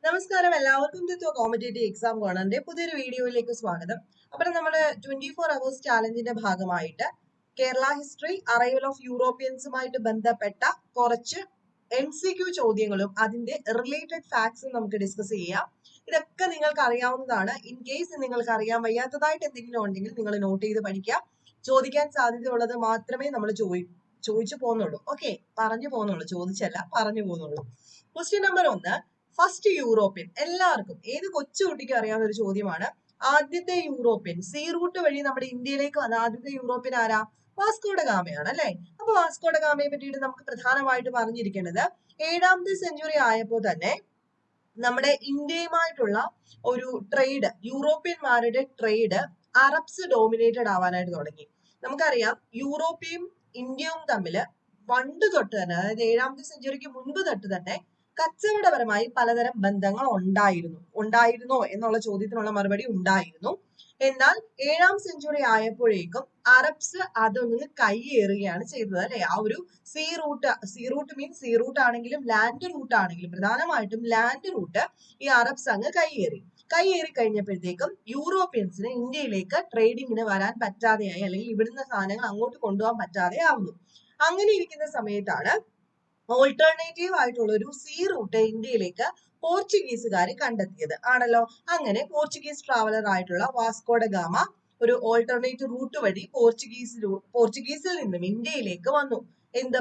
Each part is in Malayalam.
നമസ്കാരം, എല്ലാവർക്കും കോമ്പറ്റേറ്റീവ് എക്സാം കോർണറിന്റെ പുതിയൊരു വീഡിയോയിലേക്ക് സ്വാഗതം. അപ്പോൾ നമ്മുടെ 24 അവേഴ്സ് ചാലഞ്ചിന്റെ ഭാഗമായിട്ട് കേരള ഹിസ്റ്ററി അറൈവൽ ഓഫ് യൂറോപ്യൻസുമായിട്ട് ബന്ധപ്പെട്ട കുറച്ച് MCQ ചോദ്യങ്ങളും അതിന്റെ റിലേറ്റഡ് ഫാക്ട്സും നമുക്ക് ഡിസ്കസ് ചെയ്യാം. ഇതൊക്കെ നിങ്ങൾക്ക് അറിയാവുന്നതാണ്. ഇൻ കേസ് നിങ്ങൾക്ക് അറിയാൻ വയ്യാത്തതായിട്ട് എന്തെങ്കിലും ഉണ്ടെങ്കിൽ നിങ്ങൾ നോട്ട് ചെയ്ത് പഠിക്കാം. ചോദിക്കാൻ സാധ്യതയുള്ളത് മാത്രമേ നമ്മൾ ചോദിച്ചു പോകുന്നുള്ളൂ. ഓക്കെ, പറഞ്ഞു പോകുന്നുള്ളൂ, ചോദിച്ചല്ല, പറഞ്ഞു പോകുന്നുള്ളൂ. Question number 1, first European. എല്ലാവർക്കും ഏത് കൊച്ചു കുട്ടിക്കും അറിയാവുന്ന ഒരു ചോദ്യമാണ്. ആദ്യത്തെ യൂറോപ്യൻ സീ റൂട്ട് വഴി നമ്മുടെ ഇന്ത്യയിലേക്ക് വന്ന ആദ്യത്തെ യൂറോപ്യൻ ആരാ? വാസ്കോഡ ഗാമയാണ് അല്ലെ. അപ്പൊ വാസ്കോഡ ഗാമയെ പറ്റിയിട്ട് നമുക്ക് പ്രധാനമായിട്ട് പറഞ്ഞിരിക്കേണ്ടത് 7ാമത്തെ സെഞ്ചുറി ആയപ്പോൾ തന്നെ നമ്മുടെ ഇന്ത്യയുമായിട്ടുള്ള ഒരു ട്രേഡ്, യൂറോപ്യന്മാരുടെ ട്രേഡ് അറബ്സ് ഡോമിനേറ്റഡ് ആവാനായിട്ട് തുടങ്ങി. നമുക്കറിയാം യൂറോപ്യയും ഇന്ത്യയും തമ്മിൽ പണ്ട് തൊട്ട് തന്നെ, അതായത് 7ാമത്തെ സെഞ്ചുറിക്ക് മുൻപ് തൊട്ട് തന്നെ കച്ചവടപരമായി പലതരം ബന്ധങ്ങൾ ഉണ്ടായിരുന്നോ എന്നുള്ള ചോദ്യത്തിനുള്ള മറുപടി ഉണ്ടായിരുന്നു. എന്നാൽ 7ാം സെഞ്ചുറി ആയപ്പോഴേക്കും അറബ്സ് അതൊന്ന് കൈയേറുകയാണ് ചെയ്തത് അല്ലെ. ആ ഒരു sea route means sea route ആണെങ്കിലും ലാൻഡ് റൂട്ട് ആണെങ്കിലും പ്രധാനമായിട്ടും ലാൻഡ് റൂട്ട് ഈ അറബ്സ് അങ്ങ് കൈയേറി കഴിഞ്ഞപ്പോഴത്തേക്കും യൂറോപ്യൻസിന് ഇന്ത്യയിലേക്ക് ട്രേഡിങ്ങിന് വരാൻ പറ്റാതെയായി, അല്ലെങ്കിൽ ഇവിടുന്ന് സാധനങ്ങൾ അങ്ങോട്ട് കൊണ്ടുപോകാൻ പറ്റാതെ ആവുന്നു. അങ്ങനെ ഇരിക്കുന്ന സമയത്താണ് ഓൾട്ടർനേറ്റീവ് ആയിട്ടുള്ള ഒരു സീ റൂട്ട് ഇന്ത്യയിലേക്ക് പോർച്ചുഗീസുകാർ കണ്ടെത്തിയത് ആണല്ലോ. അങ്ങനെ പോർച്ചുഗീസ് ട്രാവലർ ആയിട്ടുള്ള വാസ്കോഡ ഗാമ ഒരു ഓൾട്ടർനേറ്റീവ് റൂട്ട് വഴി പോർച്ചുഗീസിൽ നിന്നും ഇന്ത്യയിലേക്ക് വന്നു.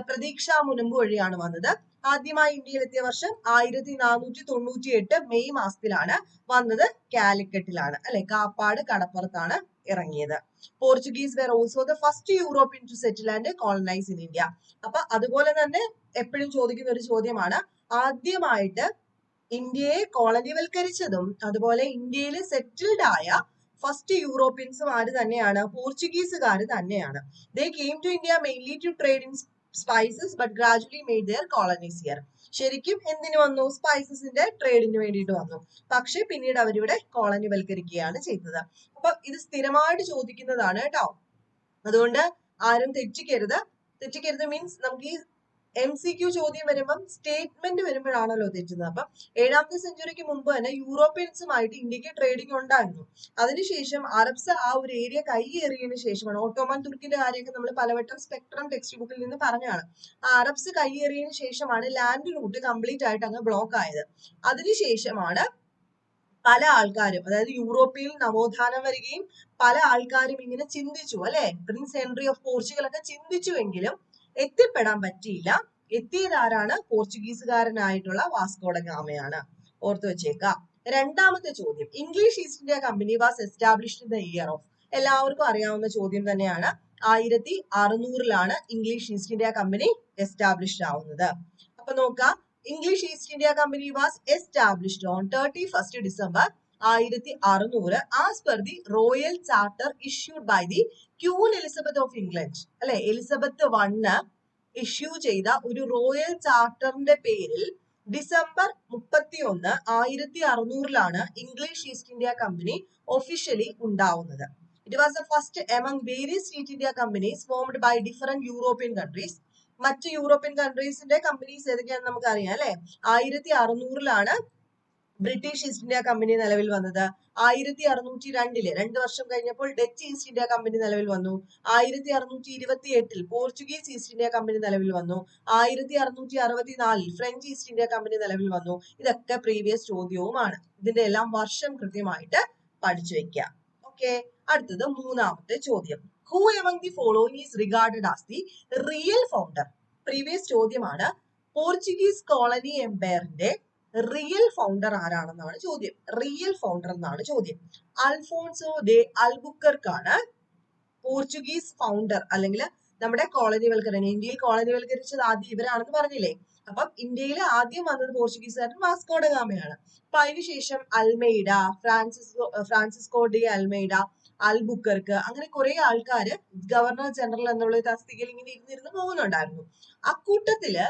പ്രതീക്ഷാ മുനമ്പ് വഴിയാണ് വന്നത്. ആദ്യമായി ഇന്ത്യയിലെത്തിയ വർഷം 1498 മെയ് മാസത്തിലാണ് വന്നത്. കാലിക്കറ്റിലാണ് അല്ലെ, കാപ്പാട് കടപ്പുറത്താണ് ഇറങ്ങിയത്. Portuguese were also the first European to settle and colonise in India. അപ്പൊ അതുപോലെ തന്നെ എപ്പോഴും ചോദിക്കുന്ന ഒരു ചോദ്യമാണ്, ആദ്യമായിട്ട് ഇന്ത്യയെ കോളനിവൽക്കരിച്ചതും അതുപോലെ ഇന്ത്യയിൽ സെറ്റിൽഡ് ആയ ഫസ്റ്റ് യൂറോപ്യൻസും ആര് തന്നെയാണ്? പോർച്ചുഗീസുകാർ തന്നെയാണ്. They came to India mainly to trade in spices but gradually made their colonies here. ശരിക്കും എന്തിനു വന്നു? സ്പൈസസിന്റെ ട്രേഡിന് വേണ്ടിയിട്ട് വന്നു. പക്ഷെ പിന്നീട് അവരിവിടെ കോളനിവൽക്കരിക്കുകയാണ് ചെയ്തത്. അപ്പൊ ഇത് സ്ഥിരമായിട്ട് ചോദിക്കുന്നതാണ് കേട്ടോ. അതുകൊണ്ട് ആരും തെറ്റിക്കരുത് മീൻസ് നമുക്ക് ഈ MCQ ചോദ്യം വരുമ്പം സ്റ്റേറ്റ്മെന്റ് വരുമ്പോഴാണല്ലോ തെറ്റുന്നത്. അപ്പം 7ാമത്തെ സെഞ്ചുറിക്ക് മുമ്പ് തന്നെ യൂറോപ്യൻസുമായിട്ട് ഇന്ത്യക്ക് ട്രേഡിംഗ് ഉണ്ടായിരുന്നു. അതിനുശേഷം അറബ്സ് ആ ഒരു ഏരിയ കൈയേറിയതിനു ശേഷമാണ്, ഓട്ടോമൻ തുർക്കിന്റെ കാര്യമൊക്കെ നമ്മൾ പലവട്ടം സ്പെക്ട്രം ടെക്സ്റ്റ് ബുക്കിൽ നിന്ന് പറഞ്ഞാണ്. ആ അറബ്സ് കൈയേറിയതിനു ശേഷമാണ് ലാൻഡ് റൂട്ട് കംപ്ലീറ്റ് ആയിട്ട് അങ്ങ് ബ്ലോക്ക് ആയത്. അതിനുശേഷമാണ് പല ആൾക്കാരും, അതായത് യൂറോപ്പിൽ നവോത്ഥാനം വരികയും പല ആൾക്കാരും ഇങ്ങനെ ചിന്തിച്ചു അല്ലെ, പ്രിൻസ് ഹെൻറി ഓഫ് പോർച്ചുഗൽ ഒക്കെ ചിന്തിച്ചുവെങ്കിലും എത്തിപ്പെടാൻ പറ്റിയില്ല. എത്തിയതാരാണ്? പോർച്ചുഗീസുകാരനായിട്ടുള്ള വാസ്കോഡ ഗാമയാണ്. ഓർത്തു വെച്ചേക്കാം. രണ്ടാമത്തെ ചോദ്യം, English East India company was established in the year of. എല്ലാവർക്കും അറിയാവുന്ന ചോദ്യം തന്നെയാണ്. 1600 English East India company established ആവുന്നത്. അപ്പൊ നോക്കാം, English East India Company was established on 31st December 1600 as per the Royal Charter issued by the Queen Elizabeth of England. അല്ലെ, എലിസബത്ത് 1 ഇഷ്യൂ ചെയ്ത ഒരു റോയൽ ചാർട്ടറിന്റെ പേരിൽ December 31, 1600 English East India company officially ഉണ്ടാവുന്നത്. It was the first among various East India companies formed by different European countries. മറ്റ് യൂറോപ്യൻ കൺട്രീസിന്റെ കമ്പനീസ് ഏതൊക്കെയാണെന്ന് നമുക്ക് അറിയാം അല്ലെ. 1600 ബ്രിട്ടീഷ് ഈസ്റ്റ് ഇന്ത്യ കമ്പനി നിലവിൽ വന്നത്. 1602 2 വർഷം കഴിഞ്ഞപ്പോൾ ഡച്ച് ഈസ്റ്റ് ഇന്ത്യ കമ്പനി നിലവിൽ വന്നു. 1628 പോർച്ചുഗീസ് ഈസ്റ്റ് ഇന്ത്യ കമ്പനി നിലവിൽ വന്നു. 1664 ഫ്രഞ്ച് ഈസ്റ്റ് ഇന്ത്യ കമ്പനി നിലവിൽ വന്നു. ഇതൊക്കെ പ്രീവിയസ് ചോദ്യവുമാണ്. ഇതിന്റെ എല്ലാം വർഷം കൃത്യമായിട്ട് പഠിച്ചു വെക്കുക. ഓക്കെ, അടുത്തത് മൂന്നാമത്തെ ചോദ്യം. Who among the following is regarded as the real founder? Previous ചോദ്യമാണ്. പോർച്ചുഗീസ് കോളനി എംപയറിന്റെ റിയൽ ഫൗണ്ടർ ആരാണെന്നാണ് ചോദ്യം. റിയൽ ഫൗണ്ടർ എന്നാണ് ചോദ്യം. അൽഫോൺസോ ഡെ അൽബുക്കർക്കാണ് പോർച്ചുഗീസ് ഫൗണ്ടർ, അല്ലെങ്കിൽ നമ്മുടെ കോളനിവൽക്കരണം, ഇന്ത്യയിൽ കോളനിവൽക്കരിച്ചത് ആദ്യം ഇവരാണെന്ന് പറഞ്ഞില്ലേ. അപ്പം ഇന്ത്യയിൽ ആദ്യം വന്നത് പോർച്ചുഗീസുകാരൻ വാസ്കോഡ ഗാമയാണ്. അപ്പൊ അതിനുശേഷം Almeida, Francisco de Almeida, Albuquerque, അങ്ങനെ കുറെ ആൾക്കാര് ഗവർണർ ജനറൽ എന്നുള്ള തസ്തികയിൽ ഇങ്ങനെ ഇരുന്നിരുന്ന് പോകുന്നുണ്ടായിരുന്നു. അക്കൂട്ടത്തില്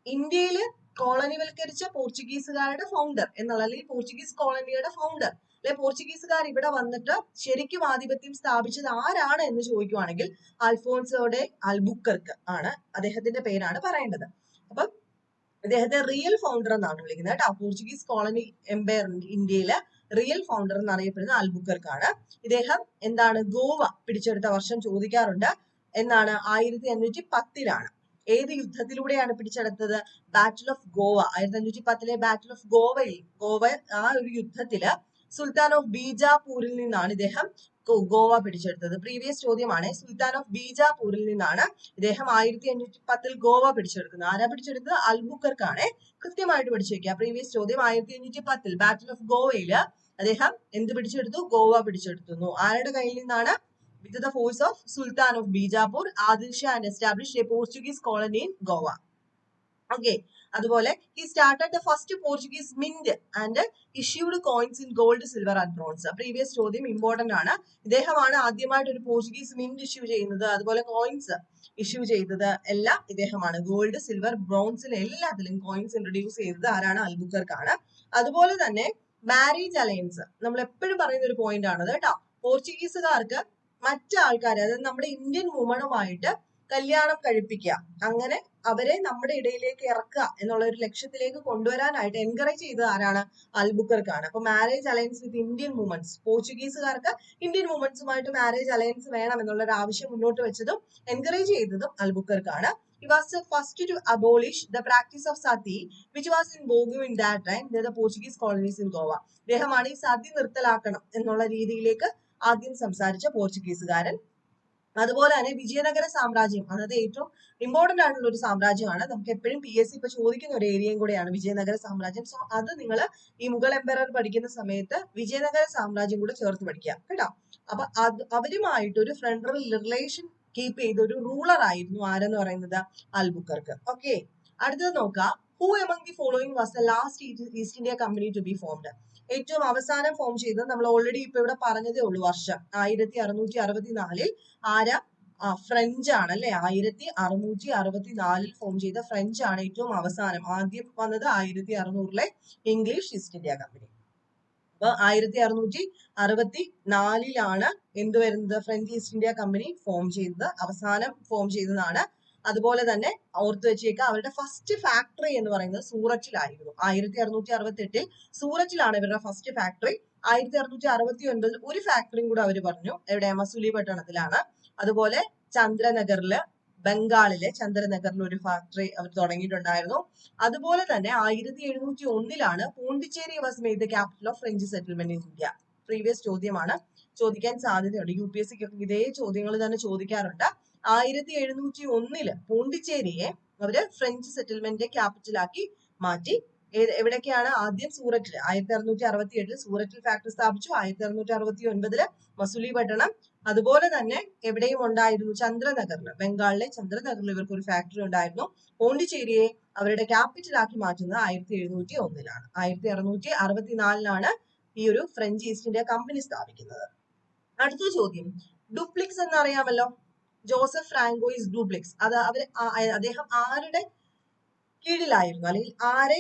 ഇന്ത്യയില് കോളനിവൽക്കരിച്ച പോർച്ചുഗീസുകാരുടെ ഫൗണ്ടർ എന്നുള്ള, അല്ലെങ്കിൽ പോർച്ചുഗീസ് കോളനിയുടെ ഫൗണ്ടർ, അല്ലെ പോർച്ചുഗീസുകാർ ഇവിടെ വന്നിട്ട് ശരിക്കും ആധിപത്യം സ്ഥാപിച്ചത് ആരാണ് എന്ന് ചോദിക്കുവാണെങ്കിൽ അൽഫോൺസോയുടെ അൽബുക്കർക്ക് ആണ്, അദ്ദേഹത്തിന്റെ പേരാണ് പറയേണ്ടത്. അപ്പം ഇദ്ദേഹത്തെ റിയൽ ഫൗണ്ടർ എന്നാണ് വിളിക്കുന്നത് കേട്ടോ. പോർച്ചുഗീസ് കോളനി എംപയർ ഇന്ത്യയിലെ റിയൽ ഫൗണ്ടർ എന്നറിയപ്പെടുന്ന അൽബുക്കർക്കാണ്. ഇദ്ദേഹം എന്താണ് ഗോവ പിടിച്ചെടുത്ത വർഷം ചോദിക്കാറുണ്ട്. എന്നാണ് 1510 ഏത് യുദ്ധത്തിലൂടെയാണ് പിടിച്ചെടുത്തത്? Battle of Goa. 1510 battle of Goa ആ ഒരു യുദ്ധത്തില് സുൽത്താൻ ഓഫ് ബീജാപൂരിൽ നിന്നാണ് ഇദ്ദേഹം ഗോവ പിടിച്ചെടുത്തത്. പ്രീവിയസ് ചോദ്യമാണ്. സുൽത്താൻ ഓഫ് ബീജാപൂരിൽ നിന്നാണ് ഇദ്ദേഹം 1510 ഗോവ പിടിച്ചെടുക്കുന്നത്. ആരാ പിടിച്ചെടുത്തത്? അൽബുക്കർക്കാണ്. കൃത്യമായിട്ട് പഠിച്ചു വെക്കുക. പ്രീവിയസ് ചോദ്യം 1510 ബാറ്റിൽ ഓഫ് ഗോവയില് അദ്ദേഹം എന്ത് പിടിച്ചെടുത്തു? ഗോവ പിടിച്ചെടുത്തു. ആരുടെ കയ്യിൽ നിന്നാണ്? With the force of Sultan of Bijapur, Adil Shah and established a Portuguese colony in Goa. Okay. അതുപോലെ he started the first Portuguese mint and issued coins in gold, silver and bronze. Previous ചോദ്യം ഇമ്പോർട്ടന്റ് ആണ്. ഇദ്ദേഹമാണ് ആദ്യമായിട്ട് ഒരു പോർച്ചുഗീസ് മിന്റ് ഇഷ്യൂ ചെയ്യുന്നത്. അതുപോലെ കോയിൻസ് ഇഷ്യൂ ചെയ്തത് എല്ലാം ഇദ്ദേഹമാണ്. ഗോൾഡ്, സിൽവർ, ബ്രോൺസിൽ എല്ലാത്തിലും കോയിൻസ് ഇൻട്രൊഡ്യൂസ് ചെയ്തത് ആരാണ്? അൽബുക്കർക്കാണ്. അതുപോലെ തന്നെ മാരേജ് അലയൻസ് നമ്മൾ എപ്പോഴും പറയുന്ന ഒരു പോയിന്റ് ആണ് കേട്ടോ. പോർച്ചുഗീസുകാർക്ക് മറ്റു ആൾക്കാർ, അതായത് നമ്മുടെ ഇന്ത്യൻ വുമണുമായിട്ട് കല്യാണം കഴിപ്പിക്കുക, അങ്ങനെ അവരെ നമ്മുടെ ഇടയിലേക്ക് ഇറക്കുക എന്നുള്ള ഒരു ലക്ഷ്യത്തിലേക്ക് കൊണ്ടുവരാനായിട്ട് എൻകറേജ് ചെയ്തത് ആരാണ്? അൽബുക്കർക്കാണ്. അപ്പൊ marriage alliance with Indian womens, പോർച്ചുഗീസുകാർക്ക് ഇന്ത്യൻ വുമൻസുമായിട്ട് മാരേജ് അലയൻസ് വേണം എന്നുള്ള ഒരു ആവശ്യം മുന്നോട്ട് വെച്ചതും എൻകറേജ് ചെയ്തതും അൽബുക്കർക്കാണ്. He was the first to abolish the practice of sati, which was in vogue in that time near the Portuguese colonies in Goa. ഇദ്ദേഹമാണ് ഈ സതി നിർത്തലാക്കണം എന്നുള്ള രീതിയിലേക്ക് ആദ്യം സംസാരിച്ച പോർച്ചുഗീസുകാരൻ. അതുപോലെ തന്നെ വിജയനഗര സാമ്രാജ്യം, അതായത് ഏറ്റവും ഇമ്പോർട്ടന്റ് ആയിട്ടുള്ള ഒരു സാമ്രാജ്യമാണ്. നമുക്ക് എപ്പോഴും PSC ഇപ്പൊ ചോദിക്കുന്ന ഒരു ഏരിയയും കൂടെയാണ് വിജയനഗര സാമ്രാജ്യം. സോ അത് നിങ്ങൾ ഈ മുഗൾ എംപയർ പഠിക്കുന്ന സമയത്ത് വിജയനഗര സാമ്രാജ്യം കൂടെ ചേർത്ത് പഠിക്കുക കേട്ടോ. അപ്പൊ അവരുമായിട്ട് ഒരു ഫ്രണ്ടൽ റിലേഷൻ കീപ്പ് ചെയ്ത ഒരു റൂളർ ആയിരുന്നു ആരെന്ന് പറയുന്നത്? അൽബുക്കർക്ക്. ഓക്കെ. അടുത്തത് നോക്കാം. Who among the following was the last East India Company to be formed? ഏറ്റവും അവസാനം ഫോം ചെയ്തത് നമ്മൾ ഓൾറെഡി ഇപ്പൊ ഇവിടെ പറഞ്ഞതേ ഉള്ളൂ. വർഷം 1664 ആരാ? ഫ്രഞ്ച് ആണ് അല്ലെ. 1664 ഫോം ചെയ്ത ഫ്രഞ്ച് ആണ് ഏറ്റവും അവസാനം. ആദ്യം വന്നത് 1600 ഇംഗ്ലീഷ് ഈസ്റ്റ് ഇന്ത്യ കമ്പനി. അപ്പൊ 1664 എന്ത് വരുന്നത്? French east India company form ചെയ്തത്, അവസാനം ഫോം ചെയ്തതാണ്. അതുപോലെ തന്നെ ഓർത്ത് വെച്ചേക്കുക, അവരുടെ ഫസ്റ്റ് ഫാക്ടറി എന്ന് പറയുന്നത് സൂററ്റിലായിരുന്നു. 1668 സൂററ്റിലാണ് ഇവരുടെ ഫസ്റ്റ് ഫാക്ടറി. 1669 ഒരു ഫാക്ടറിയും കൂടെ അവർ പറഞ്ഞു. എവിടെ? മസുലിപട്ടണത്തിലാണ്. അതുപോലെ ചന്ദ്രനഗറില്, ബംഗാളിലെ ചന്ദ്രനഗറിൽ ഒരു ഫാക്ടറി അവർ തുടങ്ങിയിട്ടുണ്ടായിരുന്നു. അതുപോലെ തന്നെ 1701 Pondicherry was made the capital of French settlement in India. Previous ചോദ്യമാണ്, ചോദിക്കാൻ സാധ്യതയുണ്ട്. UPSCക്കൊക്കെ ഇതേ ചോദ്യങ്ങൾ തന്നെ ചോദിക്കാറുണ്ട്. 1701 പോണ്ടിച്ചേരിയെ അവര് ഫ്രഞ്ച് സെറ്റിൽമെന്റ് ക്യാപിറ്റൽ ആക്കി മാറ്റി. എവിടേക്കാണ്? ആദ്യം സൂററ്റിൽ 1667 സൂററ്റിൽ ഫാക്ടറി സ്ഥാപിച്ചു. 1669 മസുലിപട്ടണം. അതുപോലെ തന്നെ എവിടെയും ഉണ്ടായിരുന്നു? ചന്ദ്രനഗറിൽ, ബംഗാളിലെ ചന്ദ്രനഗറിൽ ഇവർക്ക് ഒരു ഫാക്ടറി ഉണ്ടായിരുന്നു. പോണ്ടിച്ചേരിയെ അവരുടെ ക്യാപിറ്റൽ ആക്കി മാറ്റുന്നത് 1701 1664 ഈ ഒരു ഫ്രഞ്ച് ഈസ്റ്റ് ഇന്ത്യ കമ്പനി സ്ഥാപിക്കുന്നത്. അടുത്ത ചോദ്യം, ഡ്യൂപ്ലിക്സ് എന്നറിയാമല്ലോ. Joseph Francois ഡ്യൂപ്ലിക്സ്. അദ്ദേഹം ആരുടെ കീഴിലായിരുന്നു, അല്ലെങ്കിൽ ആരെ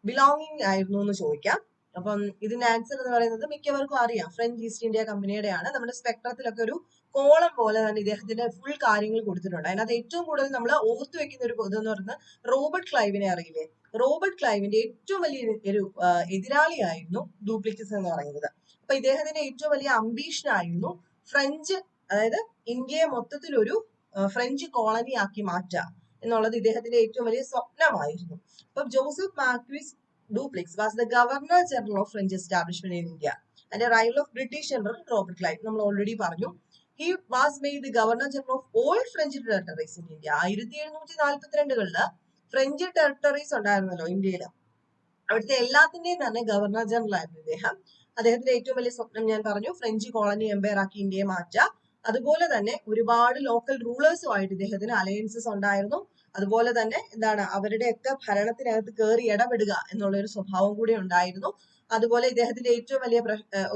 ബിലോങ്ങിങ് ആയിരുന്നു എന്ന് ചോദിക്കാം. അപ്പം ഇതിന്റെ ആൻസർ എന്ന് പറയുന്നത് മിക്കവർക്കും അറിയാം, ഫ്രഞ്ച് ഈസ്റ്റ് ഇന്ത്യ കമ്പനിയുടെയാണ്. നമ്മുടെ സ്പെക്ട്രത്തിലൊക്കെ ഒരു കോളം പോലെ തന്നെ ഇദ്ദേഹത്തിന്റെ ഫുൾ കാര്യങ്ങൾ കൊടുത്തിട്ടുണ്ട്. അതിനകത്ത് ഏറ്റവും കൂടുതൽ നമ്മൾ ഓർത്തു വെക്കുന്ന ഒരു ഇതെന്ന് പറയുന്നത് റോബർട്ട് ക്ലൈവിനെ അറിയില്ലേ? റോബർട്ട് ക്ലൈവിന്റെ ഏറ്റവും വലിയ ഒരു എതിരാളിയായിരുന്നു ഡ്യൂപ്ലിക്സ് എന്ന് പറയുന്നത്. അപ്പൊ ഇദ്ദേഹത്തിന്റെ ഏറ്റവും വലിയ അംബീഷൻ ആയിരുന്നു ഫ്രഞ്ച്, അതായത് ഇന്ത്യയെ മൊത്തത്തിൽ ഒരു ഫ്രഞ്ച് കോളനി ആക്കി മാറ്റുക എന്നുള്ളത് ഇദ്ദേഹത്തിന്റെ ഏറ്റവും വലിയ സ്വപ്നമായിരുന്നു. അപ്പൊ Joseph marquis Dupleix was the Governor General of French establishment in India and a rival of British General Robert Clive. നമ്മൾ ഓൾറെഡി പറഞ്ഞു. He was made the Governor General of all French territories in India. 1742 French territories ഉണ്ടായിരുന്നല്ലോ ഇന്ത്യയിൽ. അവിടുത്തെ എല്ലാത്തിന്റെയും തന്നെ ഗവർണർ ജനറൽ ആയിരുന്നു ഇദ്ദേഹം. അദ്ദേഹത്തിന്റെ ഏറ്റവും വലിയ സ്വപ്നം ഞാൻ പറഞ്ഞു, ഫ്രഞ്ച് കോളനി എംപയർ ആക്കി ഇന്ത്യയെ മാറ്റുക. അതുപോലെ തന്നെ ഒരുപാട് ലോക്കൽ റൂളേഴ്സുമായിട്ട് ഇദ്ദേഹത്തിന് അലയൻസസ് ഉണ്ടായിരുന്നു. അതുപോലെ തന്നെ എന്താണ്, അവരുടെയൊക്കെ ഭരണത്തിനകത്ത് കയറി ഇടപെടുക എന്നുള്ള ഒരു സ്വഭാവം കൂടി ഉണ്ടായിരുന്നു. അതുപോലെ ഇദ്ദേഹത്തിന്റെ ഏറ്റവും വലിയ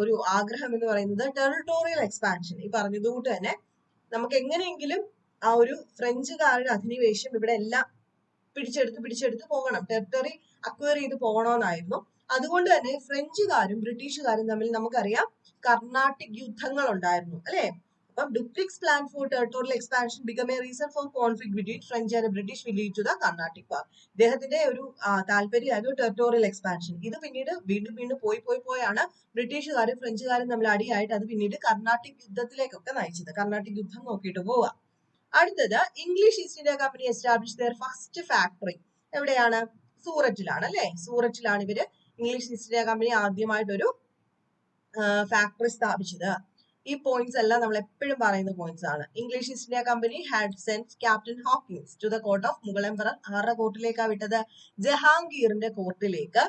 ഒരു ആഗ്രഹം എന്ന് പറയുന്നത് ടെറിട്ടോറിയൽ എക്സ്പാൻഷൻ. ഈ പറഞ്ഞതുകൊണ്ട് തന്നെ നമുക്ക് എങ്ങനെയെങ്കിലും ആ ഒരു ഫ്രഞ്ചുകാരുടെ അധിനിവേശം ഇവിടെ എല്ലാം പിടിച്ചെടുത്ത് പോകണം, ടെറിട്ടറി അക്വയർ ചെയ്ത് പോകണമെന്നായിരുന്നു. അതുകൊണ്ട് തന്നെ ഫ്രഞ്ചുകാരും ബ്രിട്ടീഷുകാരും തമ്മിൽ നമുക്കറിയാം കർണാട്ടിക് യുദ്ധങ്ങൾ ഉണ്ടായിരുന്നു അല്ലെ. അപ്പം Dupleix plan for territorial expansion become a reason for conflict between French and British will lead to the Carnatic war. ഇദ്ദേഹത്തിന്റെ ഒരു താല്പര്യമായിരുന്നു ടെറിട്ടോറിയൽ എക്സ്പാൻഷൻ. ഇത് പിന്നീട് വീണ്ടും വീണ്ടും പോയാണ് ബ്രിട്ടീഷുകാരും ഫ്രഞ്ചുകാരും തമ്മിൽ അടിയായിട്ട് അത് പിന്നീട് കർണാട്ടിക് യുദ്ധത്തിലേക്കൊക്കെ നയിച്ചത്. കർണാട്ടിക് യുദ്ധം നോക്കിയിട്ട് പോവാം. അടുത്തത് English East India company establish their first factory എവിടെയാണ്? സൂററ്റിലാണ് അല്ലെ. സൂററ്റിലാണ് ഇവര് ഇംഗ്ലീഷ് ഈസ്റ്റ് ഇന്ത്യ കമ്പനി ആദ്യമായിട്ടൊരു ഫാക്ടറി സ്ഥാപിച്ചത്. ഈ പോയിന്റ്സ് എല്ലാം നമ്മൾ എപ്പോഴും പറയുന്ന പോയിന്റ്സ് ആണ്. English East India company had sent captain Hawkins to the court of Mughal emperor. ആരുടെ കോർട്ടിലേക്കാ വിട്ടത്? ജഹാംഗീറിന്റെ കോർട്ടിലേക്ക്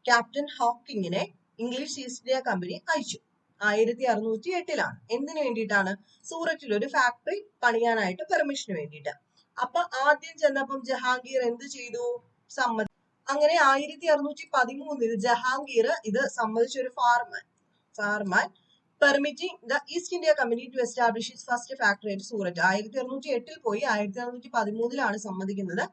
ക്യാപ്റ്റൻ ഹോക്കിങ്ങിനെ ഇംഗ്ലീഷ് ഈസ്റ്റ് ഇന്ത്യ കമ്പനി അയച്ചു. 1608 എന്തിനു വേണ്ടിയിട്ടാണ്? സൂററ്റിൽ ഒരു ഫാക്ടറി പണിയാനായിട്ട് പെർമിഷന് വേണ്ടിയിട്ട്. അപ്പൊ ആദ്യം ചെന്നപ്പം ജഹാംഗീർ എന്ത് ചെയ്തു? അങ്ങനെ 1613 ജഹാംഗീർ ഇത് സമ്മതിച്ച ഒരു farman permitting the East India company to establish its first factory at Surat. 1608 പോയി 1613 സമ്മതിക്കുന്നത്.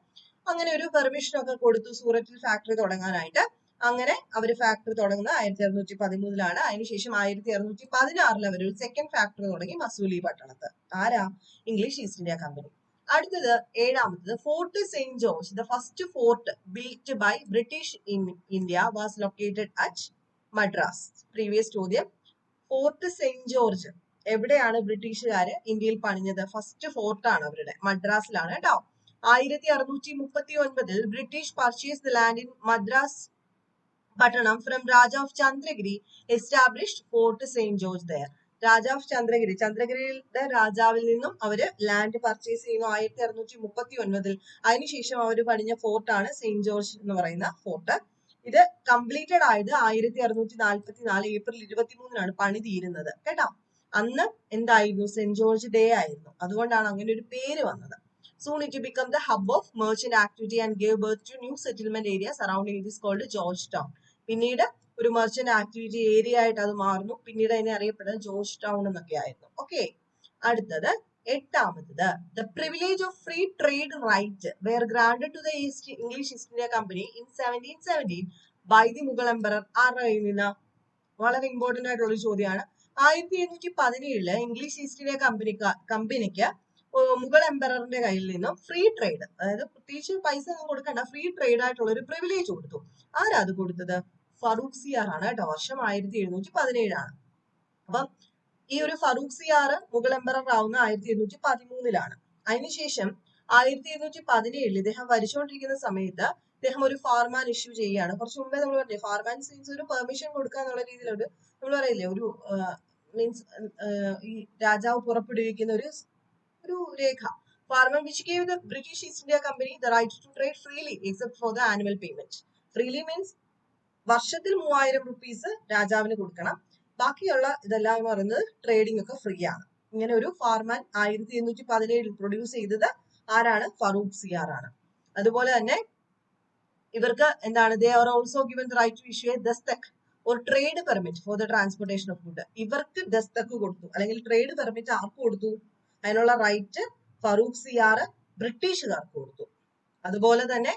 അങ്ങനെ ഒരു പെർമിഷൻ ഒക്കെ കൊടുത്തു സൂററ്റിൽ ഫാക്ടറി തുടങ്ങാനായിട്ട്. അങ്ങനെ അവര് ഫാക്ടറി തുടങ്ങുന്നത് 1613 അതിനുശേഷം 1616 അവർ ഒരു സെക്കൻഡ് ഫാക്ടറി തുടങ്ങി മസൂലി പട്ടണത്ത്. ആരാ? English East India company. അടുത്തത് ഏഴാമത്തത് Fort Saint George. The first fort built by British in India was located at Madras. Previous ചോദ്യം. ഫോർട്ട് സെയിന്റ് ജോർജ് എവിടെയാണ് ബ്രിട്ടീഷുകാര് ഇന്ത്യയിൽ പണിഞ്ഞത്? ഫസ്റ്റ് ഫോർട്ടാണ് അവരുടെ മദ്രാസിലാണ് കേട്ടോ. 1639 British purchase the land in Madraspatnam from Raja of Chandragiri established Fort Saint George there. Raja of ചന്ദ്രഗിരിയുടെ രാജാവിൽ നിന്നും അവര് ലാൻഡ് പർച്ചേസ് ചെയ്യുന്നു 1639. അതിനുശേഷം അവർ പണിഞ്ഞ ഫോർട്ടാണ് സെയിന്റ് ജോർജ് എന്ന് പറയുന്ന ഫോർട്ട്. ഇത് കംപ്ലീറ്റഡ് ആയത് 1644 ഏപ്രിൽ 23 പണി തീരുന്നത് കേട്ടോ. അന്ന് എന്തായിരുന്നു? സെന്റ് ജോർജ് ഡേ ആയിരുന്നു. അതുകൊണ്ടാണ് അങ്ങനെ ഒരു പേര് വന്നത്. Soon it became the hub of merchant activity and gave birth to new settlement area surrounding it is called Georgetown. പിന്നീട് ഒരു മെർച്ചന്റ് ആക്ടിവിറ്റി ഏരിയ ആയിട്ട് അത് മാറുന്നു. പിന്നീട് അതിനെ അറിയപ്പെടുന്നത് ജോർജ് ടൗൺ എന്നൊക്കെ ആയിരുന്നു. ഓക്കെ. അടുത്തത് എട്ടാമത്തത് the privilege of free trade right were granted to the English East India company in 1717 by the Mughal emperor. ആരുടെ കയ്യിൽ നിന്ന്? വളരെ ഇമ്പോർട്ടന്റ് ആയിട്ടുള്ള ഒരു ചോദ്യമാണ്. 1717 ഇംഗ്ലീഷ് ഈസ്റ്റ് ഇന്ത്യ കമ്പനിക്ക് മുഗൾ എംപററിന്റെ കയ്യിൽ നിന്നും ഫ്രീ ട്രേഡ്, അതായത് പ്രത്യേകിച്ച് പൈസ ഒന്നും കൊടുക്കണ്ട, ഫ്രീ ട്രേഡ് ആയിട്ടുള്ള ഒരു പ്രിവിലേജ് കൊടുത്തു. ആരാ അത് കൊടുത്തത്? ഫറൂഖ് സിയാർ ആണ് കേട്ടോ. വർഷം 1717. അപ്പം ഈ ഒരു ഫറൂഖ് സിയാർ മുഗൾ എംപറർ ആവുന്ന 1713. അതിനുശേഷം 1717 ഇദ്ദേഹം ഭരിച്ചുകൊണ്ടിരിക്കുന്ന സമയത്ത് ഇദ്ദേഹം ഒരു ഫാർമാൻ ഇഷ്യൂ ചെയ്യുകയാണ്. കുറച്ച് മുമ്പേ നമ്മൾ പറഞ്ഞില്ലേ, ഫാർമാൻ മീൻസ് ഒരു പെർമിഷൻ കൊടുക്കുക എന്നുള്ള രീതിയിലൊരു നമ്മൾ പറയില്ലേ, ഒരു മീൻസ് ഈ രാജാവ് പുറപ്പെടുവിക്കുന്ന ഒരു രേഖ. Farmer which gave the British East India Company the right to trade freely except for the annual payment. Freely means വർഷത്തിൽ 3000 rupees രാജാവിന് കൊടുക്കണം. ബാക്കിയുള്ള ഇതെല്ലാം എന്ന് പറയുന്നത് ട്രേഡിംഗ് ഒക്കെ ഫ്രീ ആണ്. ഇങ്ങനെ ഒരു ഫാർമാൻ 1717 പ്രൊഡ്യൂസ് ചെയ്തത് ആരാണ്? ഫറൂഖ് സിയാർ ആണ്. അതുപോലെ തന്നെ ഇവർക്ക് എന്താണ്? They are also given the right to issue a dastak or trade permit for the transportation of food. ഇവർക്ക് ദസ്തക്ക് കൊടുത്തു, അല്ലെങ്കിൽ ട്രേഡ് പെർമിറ്റ് ആർക്ക് കൊടുത്തു? അതിനുള്ള റൈറ്റ് ഫറൂഖ് സിയാർ ബ്രിട്ടീഷുകാർക്ക് കൊടുത്തു. അതുപോലെ തന്നെ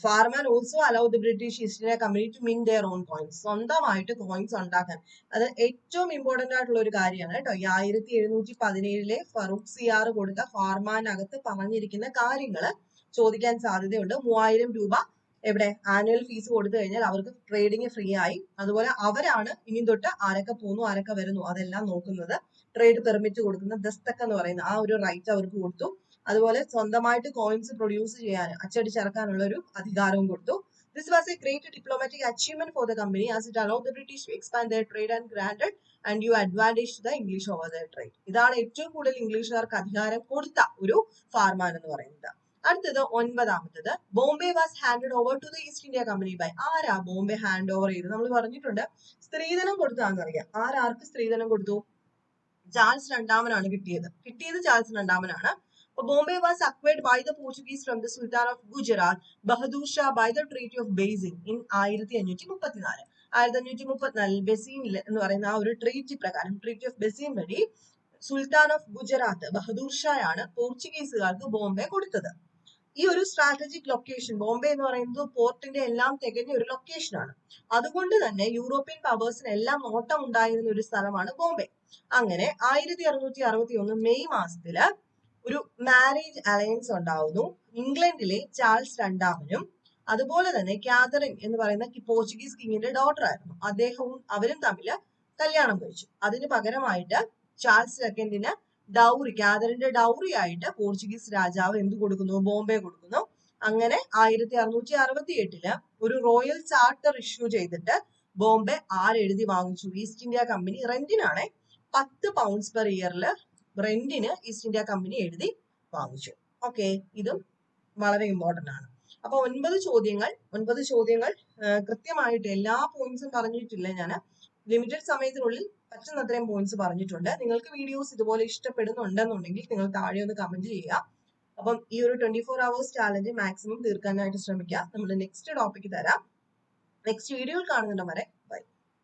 farman also allow the British East India company to mint their own coins. സ്വന്തമായിട്ട് കോയിൻസ് ഉണ്ടാക്കാൻ. അത് ഏറ്റവും ഇമ്പോർട്ടന്റ് ആയിട്ടുള്ള ഒരു കാര്യമാണ് കേട്ടോ. ഈ 1717 ഫറൂഖ് സിയാർ കൊടുത്ത ഫാർമാനകത്ത് പറഞ്ഞിരിക്കുന്ന കാര്യങ്ങൾ ചോദിക്കാൻ സാധ്യതയുണ്ട്. 3000 രൂപ എവിടെ? ആനുവൽ ഫീസ് കൊടുത്തു കഴിഞ്ഞാൽ അവർക്ക് ട്രേഡിങ് ഫ്രീ ആയി. അതുപോലെ അവരാണ് ഇനി തൊട്ട് ആരൊക്കെ പോകുന്നു ആരൊക്കെ വരുന്നു അതെല്ലാം നോക്കുന്നത്. ട്രേഡ് പെർമിറ്റ് കൊടുക്കുന്ന ദസ്തക്ക് എന്ന് പറയുന്ന ആ ഒരു റൈറ്റ് അവർക്ക് കൊടുത്തു. അതുപോലെ സ്വന്തമായിട്ട് കോയിൻസ് പ്രൊഡ്യൂസ് ചെയ്യാൻ, അച്ചടിച്ചിറക്കാനുള്ള ഒരു അധികാരവും കൊടുത്തു. This was a great diplomatic achievement for the company as it allowed the British to expand their trade and granted undue advantage to the English over their trade. ഇതാണ് ഏറ്റവും കൂടുതൽ ഇംഗ്ലീഷുകാർക്ക് അധികാരം കൊടുത്ത ഒരു ഫാർമാൻ എന്ന് പറയുന്നത്. അടുത്തത് ഒൻപതാമത്തത് Bombay was handed over to the East India company by. ആരാ ബോംബെ ഹാൻഡ് ഓവർ ചെയ്ത്? നമ്മൾ പറഞ്ഞിട്ടുണ്ട് സ്ത്രീധനം കൊടുത്താണെന്നറിയാം. ആരാർക്ക് സ്ത്രീധനം കൊടുത്തു? ചാൾസ് രണ്ടാമനാണ് കിട്ടിയത് Charles രണ്ടാമനാണ്. Bombay was acquired by the Portuguese from the Sultan of Gujarat, Bahadur Shah, by the Treaty of Basing in 1534. 1534 ബെസീനിൽ എന്ന് പറയുന്ന ആ ഒരു ട്രീറ്റി പ്രകാരം, ട്രീറ്റി ഓഫ് ബെസീൻ വഴി സുൽത്താൻ ഓഫ് ഗുജറാത്ത് ബഹദൂർ ഷായാണ് പോർച്ചുഗീസുകാർക്ക് ബോംബെ കൊടുത്തത്. ഈ ഒരു സ്ട്രാറ്റജിക് ലൊക്കേഷൻ ബോംബെ എന്ന് പറയുന്നത് പോർട്ടിന്റെ എല്ലാം തികഞ്ഞ ഒരു ലൊക്കേഷൻ ആണ്. അതുകൊണ്ട് തന്നെ യൂറോപ്യൻ പവേഴ്സിന് എല്ലാം നോട്ടം ഉണ്ടായിരുന്ന ഒരു സ്ഥലമാണ് ബോംബെ. അങ്ങനെ 1661 മെയ് മാസത്തില് ഒരു മാരേജ് അലയൻസ് ഉണ്ടാവുന്നു ഇംഗ്ലണ്ടിലെ ചാൾസ് രണ്ടാമനും അതുപോലെ തന്നെ കാതറിൻ എന്ന് പറയുന്ന പോർച്ചുഗീസ് കിങ്ങിന്റെ ഡോട്ടർ ആയിരുന്നു. അവരും തമ്മിൽ കല്യാണം കഴിച്ചു. അതിന് പകരമായിട്ട് ചാൾസ് സെക്കൻഡിന് കാതറിന്റെ ഡൗറി ആയിട്ട് പോർച്ചുഗീസ് രാജാവ് എന്ത് കൊടുക്കുന്നു? ബോംബെ കൊടുക്കുന്നു. അങ്ങനെ 1668 ഒരു റോയൽ ചാർട്ടർ ഇഷ്യൂ ചെയ്തിട്ട് ബോംബെ ആരെഴുതി വാങ്ങിച്ചു? East India company. റെന്റിനാണ് 10 പൗണ്ട്സ് പെർ ഇയറിൽ റെന്റിന് ഈസ്റ്റ് ഇന്ത്യ കമ്പനി എഴുതി വാങ്ങിച്ചു. ഓക്കെ, ഇതും വളരെ ഇമ്പോർട്ടന്റ് ആണ്. അപ്പൊ 9 ചോദ്യങ്ങൾ കൃത്യമായിട്ട് എല്ലാ പോയിന്റ്സും പറഞ്ഞിട്ടില്ല ഞാൻ. ലിമിറ്റഡ് സമയത്തിനുള്ളിൽ പറ്റുന്ന അത്രയും പോയിന്റ്സ് പറഞ്ഞിട്ടുണ്ട്. നിങ്ങൾക്ക് വീഡിയോസ് ഇതുപോലെ ഇഷ്ടപ്പെടുന്നുണ്ടെന്നുണ്ടെങ്കിൽ നിങ്ങൾ താഴെ ഒന്ന് കമന്റ് ചെയ്യുക. അപ്പം ഈ ഒരു 24 hours ചാലഞ്ച് മാക്സിമം തീർക്കാനായിട്ട് ശ്രമിക്കുക. നമ്മൾ നെക്സ്റ്റ് ടോപ്പിക്ക് തരാം. നെക്സ്റ്റ് വീഡിയോയിൽ കാണുന്നുണ്ട് വരെ